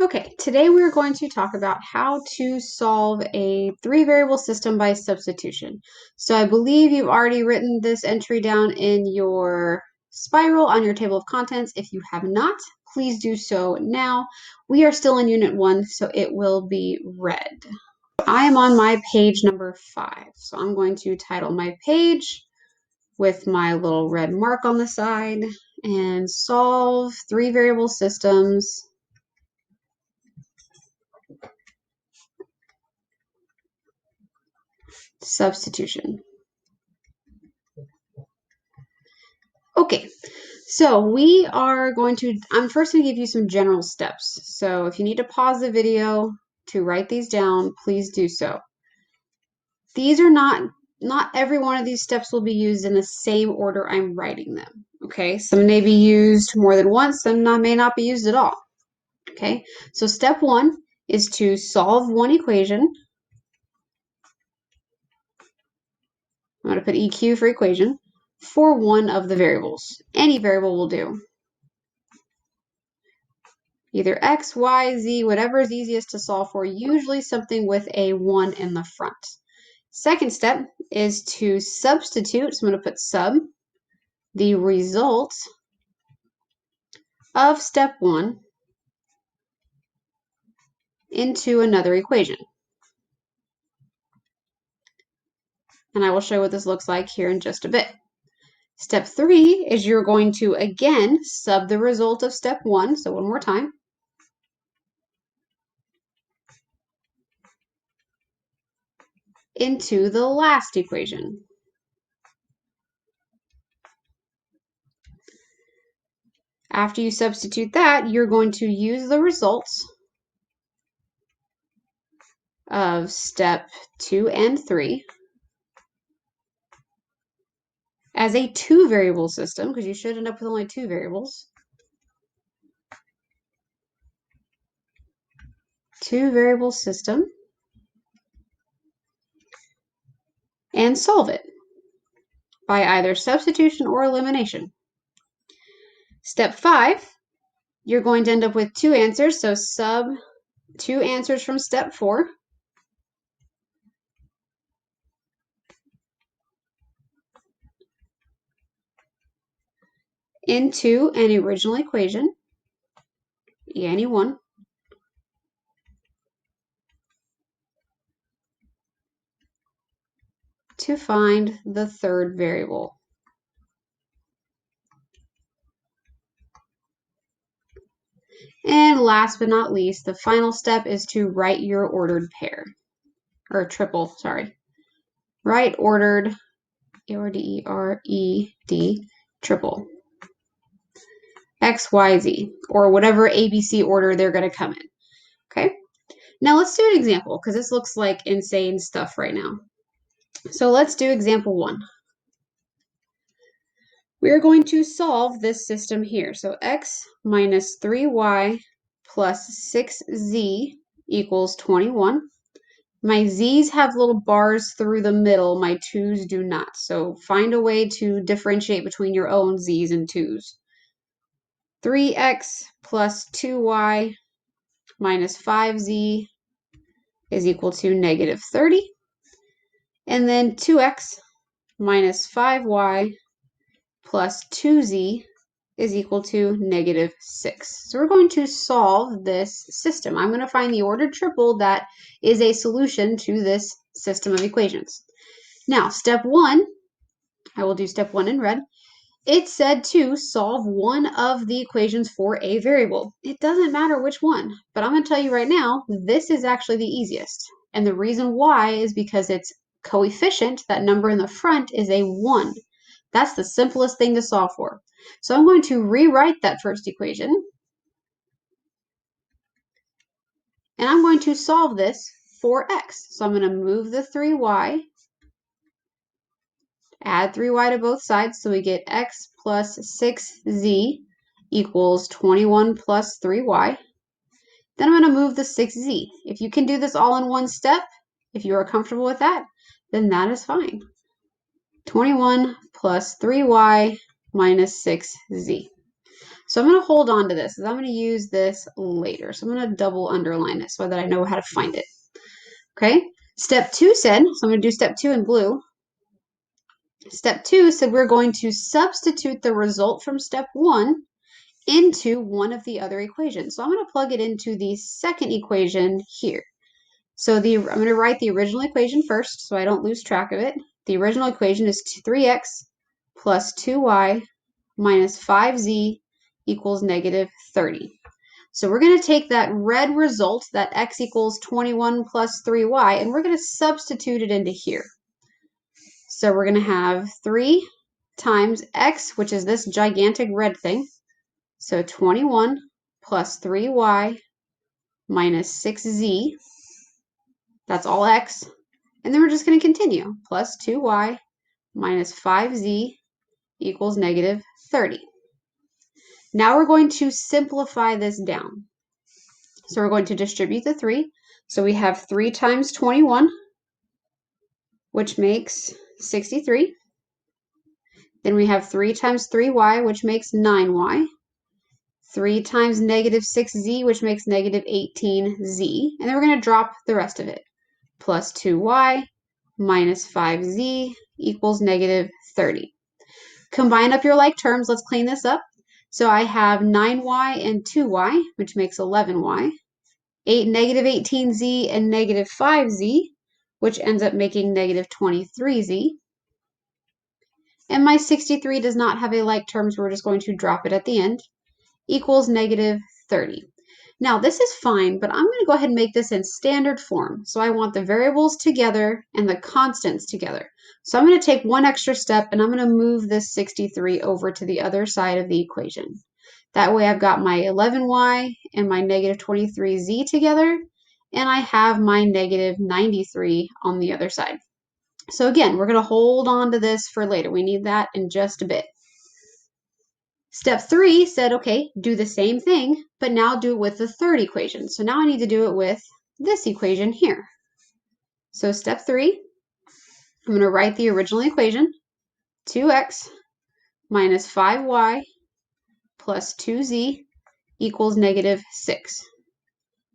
Okay, today we're going to talk about how to solve a three-variable system by substitution. So I believe you've already written this entry down in your spiral on your table of contents. If you have not, please do so now. We are still in Unit 1, so it will be red. I am on my page number 5, so I'm going to title my page with my little red mark on the side and solve three-variable systems. Substitution. Okay, so we are going to, I'm first going to give you some general steps. So if you need to pause the video to write these down, please do so. These are not every one of these steps will be used in the same order I'm writing them. Okay, some may be used more than once, some may not be used at all. Okay, so step 1 is to solve one equation. I'm going to put EQ for equation for one of the variables. Any variable will do. Either X, Y, Z, whatever is easiest to solve for, usually something with a 1 in the front. Second step is to substitute, so I'm going to put sub, the result of step 1 into another equation. And I will show you what this looks like here in just a bit. Step 3 is you're going to, again, sub the result of step 1, so one more time. Into the last equation. After you substitute that, you're going to use the results of step 2 and 3 as a two-variable system, because you should end up with only two variables. Two-variable system. And solve it by either substitution or elimination. Step 5, you're going to end up with two answers, so sub two answers from step 4 into an original equation, any one, to find the third variable. And last but not least, the final step is to write your ordered pair, or triple, sorry. Write ordered, A-R-D-E-R-E-D, triple. X, Y, Z, or whatever ABC order they're going to come in. Okay, now let's do an example because this looks like insane stuff right now. So let's do example 1. We're going to solve this system here. So X minus 3Y plus 6Z equals 21. My Z's have little bars through the middle. My 2's do not. So find a way to differentiate between your own Z's and 2's. 3X plus 2Y minus 5Z is equal to negative 30. And then 2X minus 5Y plus 2Z is equal to negative 6. So we're going to solve this system. I'm going to find the ordered triple that is a solution to this system of equations. Now, step 1, I will do step 1 in red. It said to solve one of the equations for a variable. It doesn't matter which one, but I'm going to tell you right now, this is actually the easiest. And the reason why is because its coefficient, that number in the front, is a 1. That's the simplest thing to solve for. So I'm going to rewrite that first equation. And I'm going to solve this for x. So I'm going to move the 3y, add 3y to both sides, so we get x plus 6z equals 21 plus 3y. Then I'm going to move the 6z. If you can do this all in one step, if you are comfortable with that, then that is fine. 21 plus 3y minus 6z. So I'm going to hold on to this because I'm going to use this later. So I'm going to double underline it so that I know how to find it. Okay. Step 2 said, so I'm going to do step 2 in blue. Step 2 said we're going to substitute the result from step 1 into one of the other equations. So I'm going to plug it into the second equation here. So I'm going to write the original equation first so I don't lose track of it. The original equation is 3x plus 2y minus 5z equals negative 30. So we're going to take that red result, that x equals 21 plus 3y, and we're going to substitute it into here. So we're going to have 3 times x, which is this gigantic red thing. So 21 plus 3y minus 6z, that's all x. And then we're just going to continue. Plus 2y minus 5z equals negative 30. Now we're going to simplify this down. So we're going to distribute the 3. So we have 3 times 21, which makes 63. Then we have 3 times 3y, which makes 9y. 3 times negative 6z, which makes negative 18z. And then we're going to drop the rest of it. Plus 2y minus 5z equals negative 30. Combine up your like terms. Let's clean this up. So I have 9y and 2y, which makes 11y. Negative 18z and negative 5z, which ends up making negative 23z. And my 63 does not have a like term, so we're just going to drop it at the end, equals negative 30. Now, this is fine, but I'm going to go ahead and make this in standard form. So I want the variables together and the constants together. So I'm going to take one extra step, and I'm going to move this 63 over to the other side of the equation. That way I've got my 11y and my negative 23z together, and I have my negative 93 on the other side. So again, we're going to hold on to this for later. We need that in just a bit. Step 3 said, okay, do the same thing, but now do it with the third equation. So now I need to do it with this equation here. So step 3, I'm going to write the original equation, 2x minus 5y plus 2z equals negative 6.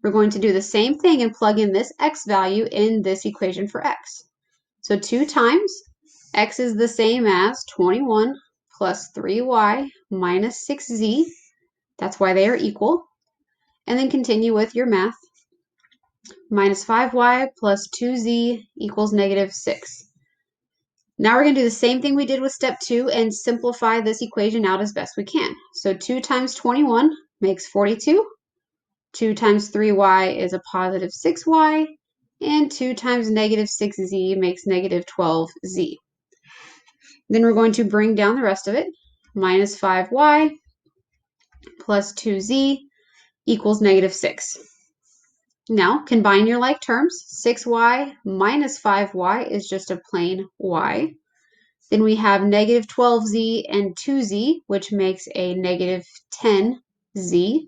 We're going to do the same thing and plug in this x value in this equation for x. So 2 times x is the same as 21 plus 3y minus 6z. That's why they are equal. And then continue with your math. Minus 5y plus 2z equals negative 6. Now we're going to do the same thing we did with step 2 and simplify this equation out as best we can. So 2 times 21 makes 42. 2 times 3y is a positive 6y. And 2 times negative 6z makes negative 12z. Then we're going to bring down the rest of it. Minus 5y plus 2z equals negative 6. Now, combine your like terms. 6y minus 5y is just a plain y. Then we have negative 12z and 2z, which makes a negative 10z.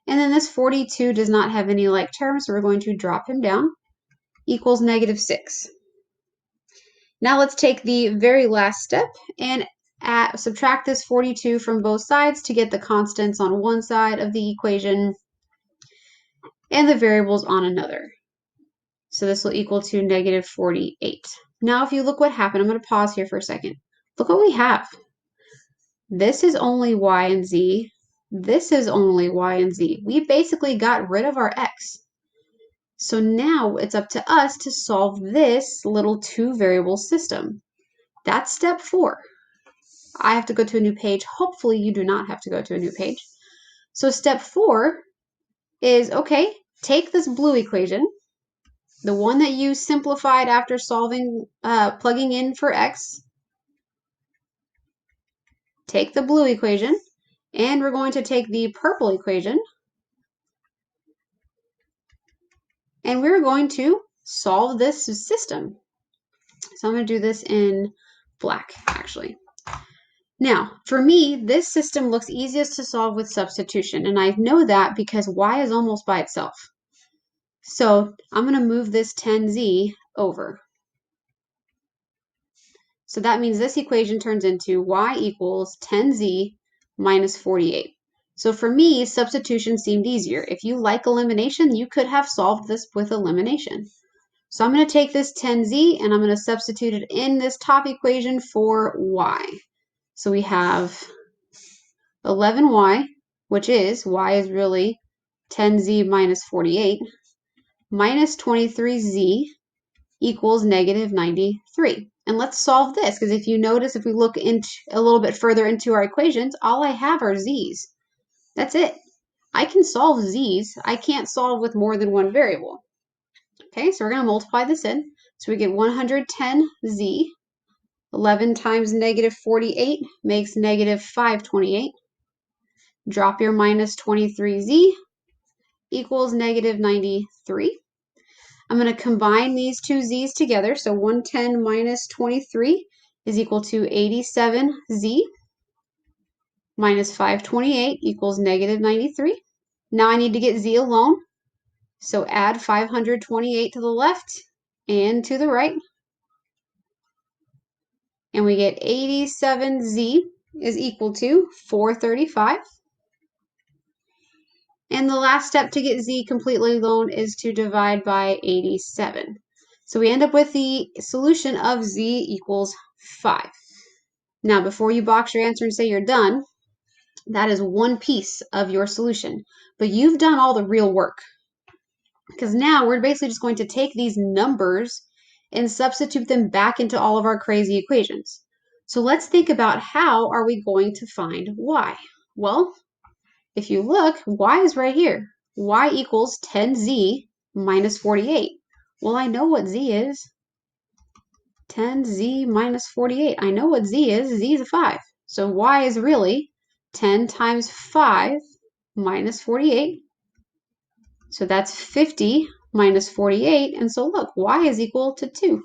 And then this 42 does not have any like terms, so we're going to drop him down. Equals negative 6. Now let's take the very last step and subtract this 42 from both sides to get the constants on one side of the equation and the variables on another. So this will equal to negative 48. Now if you look what happened, I'm going to pause here for a second. Look what we have. This is only y and z. This is only y and z. We basically got rid of our x. So now it's up to us to solve this little two-variable system. That's step 4. I have to go to a new page. Hopefully you do not have to go to a new page. So step 4 is, okay, take this blue equation, the one that you simplified after solving, plugging in for x. Take the blue equation, and we're going to take the purple equation, and we're going to solve this system. So I'm going to do this in black, actually. Now, for me, this system looks easiest to solve with substitution, and I know that because y is almost by itself. So I'm going to move this 10z over. So that means this equation turns into y equals 10z minus 48. So for me, substitution seemed easier. If you like elimination, you could have solved this with elimination. So I'm going to take this 10z and I'm going to substitute it in this top equation for y. So we have 11y, which is, y is really 10z minus 48, minus 23z equals negative 93. And let's solve this, because if you notice, if we look into a little bit further into our equations, all I have are z's. That's it. I can solve z's. I can't solve with more than one variable. Okay, so we're going to multiply this in. So we get 110z. 11 times negative 48 makes negative 528. Drop your minus 23z equals negative 93. I'm going to combine these two z's together. So 110 minus 23 is equal to 87z minus 528 equals negative 93. Now I need to get z alone. So add 528 to the left and to the right. And we get 87z is equal to 435. And the last step to get z completely alone is to divide by 87. So we end up with the solution of z equals 5. Now, before you box your answer and say you're done, that is one piece of your solution. But you've done all the real work. Because now we're basically just going to take these numbers and substitute them back into all of our crazy equations. So let's think about how are we going to find y? Well, if you look, y is right here. Y equals 10z minus 48. Well, I know what z is. 10z minus 48. I know what z is. Z is a 5. So y is really 10 times 5 minus 48. So that's 50 minus 48. And so look, y is equal to 2.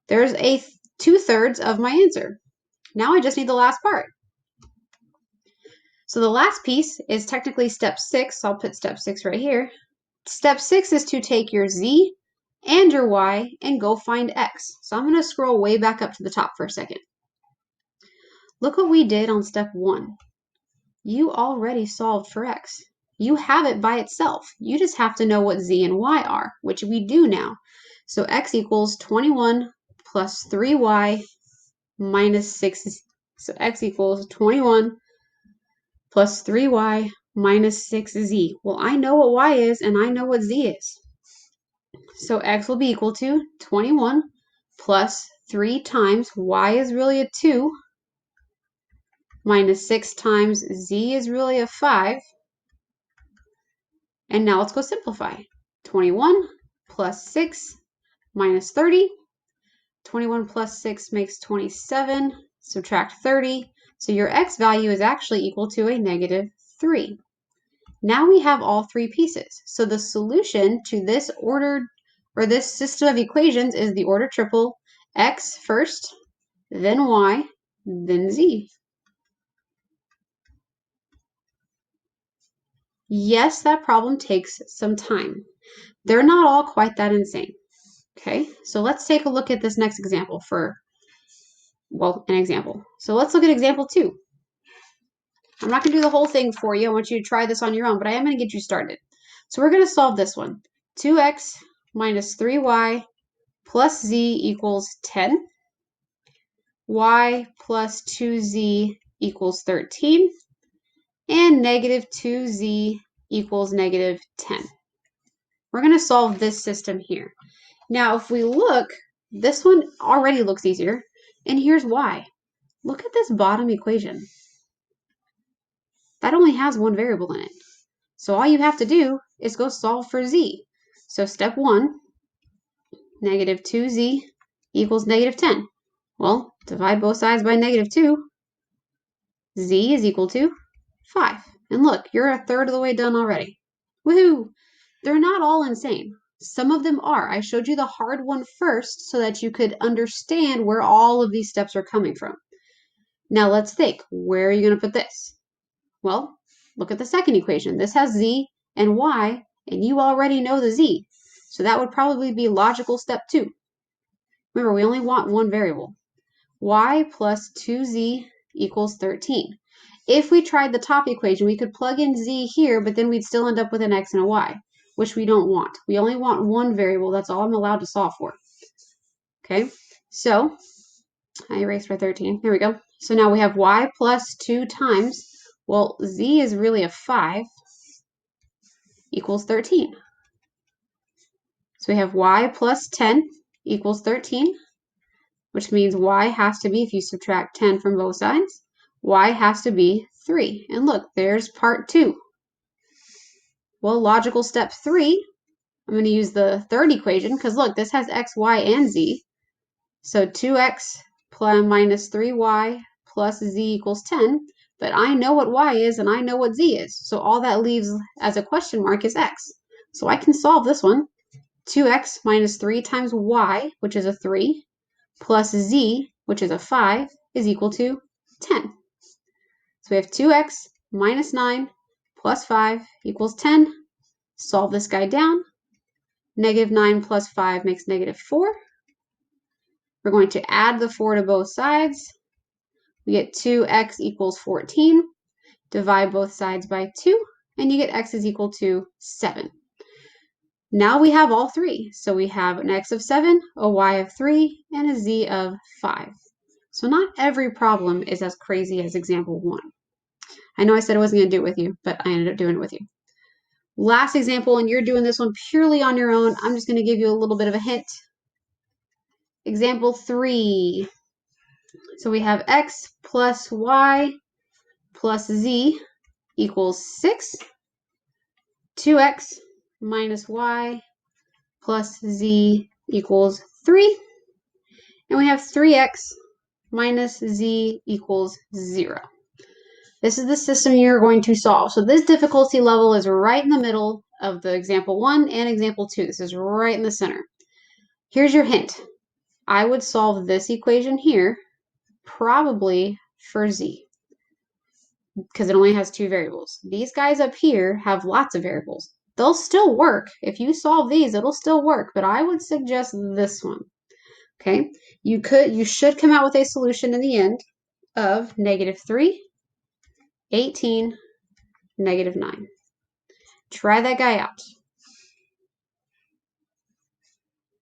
There's a 2/3 of my answer. Now I just need the last part. So the last piece is technically step 6. So I'll put step 6 right here. Step 6 is to take your z and your y and go find x. So I'm going to scroll way back up to the top for a second. Look what we did on step 1. You already solved for x. You have it by itself. You just have to know what z and y are, which we do now. So x equals 21 plus 3y minus 6. So x equals 21 plus 3y minus 6z. Well, I know what y is and I know what z is. So x will be equal to 21 plus 3 times y is really a 2 minus 6 times z is really a 5. And now let's go simplify. 21 plus 6 minus 30. 21 plus 6 makes 27. Subtract 30. So your x value is actually equal to a negative 3. Now we have all three pieces. So the solution to this ordered or this system of equations is the order triple: x first, then y, then z. Yes, that problem takes some time. They're not all quite that insane. Okay, so let's take a look at this next example for, well, an example. So let's look at example 2. I'm not going to do the whole thing for you. I want you to try this on your own, but I am going to get you started. So we're going to solve this one. 2x minus 3y plus z equals 10. Y plus 2z equals 13. And negative 2z equals negative 10. We're going to solve this system here. Now, if we look, this one already looks easier. And here's why. Look at this bottom equation. That only has one variable in it. So all you have to do is go solve for z. So step 1, negative 2z equals negative 10. Well, divide both sides by negative 2. Z is equal to 5. And look, you're a third of the way done already. Woohoo! They're not all insane. Some of them are. I showed you the hard one first so that you could understand where all of these steps are coming from. Now let's think, where are you going to put this? Well, look at the second equation. This has z and y, and you already know the z. So that would probably be logical step 2. Remember, we only want one variable. Y plus 2z equals 13. If we tried the top equation, we could plug in z here, but then we'd still end up with an x and a y, which we don't want. We only want one variable. That's all I'm allowed to solve for. Okay, so I erased my 13. There we go. So now we have y plus 2 times, well, z is really a 5, equals 13. So we have y plus 10 equals 13, which means y has to be, if you subtract 10 from both sides, y has to be 3. And look, there's part 2. Well, logical step 3, I'm going to use the third equation, because look, this has x, y, and z. So 2x minus 3y plus z equals 10. But I know what y is, and I know what z is. So all that leaves as a question mark is x. So I can solve this one. 2x minus 3 times y, which is a 3, plus z, which is a 5, is equal to 10. So we have 2x minus 9 plus 5 equals 10. Solve this guy down. Negative 9 plus 5 makes negative 4. We're going to add the 4 to both sides. We get 2x equals 14. Divide both sides by 2, and you get x is equal to 7. Now we have all three. So we have an x of 7, a y of 3, and a z of 5. So not every problem is as crazy as example 1. I know I said I wasn't going to do it with you, but I ended up doing it with you. Last example, and you're doing this one purely on your own. I'm just going to give you a little bit of a hint. Example 3. So we have x plus y plus z equals 6. 2x minus y plus z equals 3. And we have 3x minus z equals 0. This is the system you're going to solve. So this difficulty level is right in the middle of the example 1 and example 2. This is right in the center. Here's your hint. I would solve this equation here probably for z, because it only has 2 variables. These guys up here have lots of variables. They'll still work. If you solve these, it'll still work, but I would suggest this one. Okay, you should come out with a solution in the end of -3, 18, -9. Try that guy out.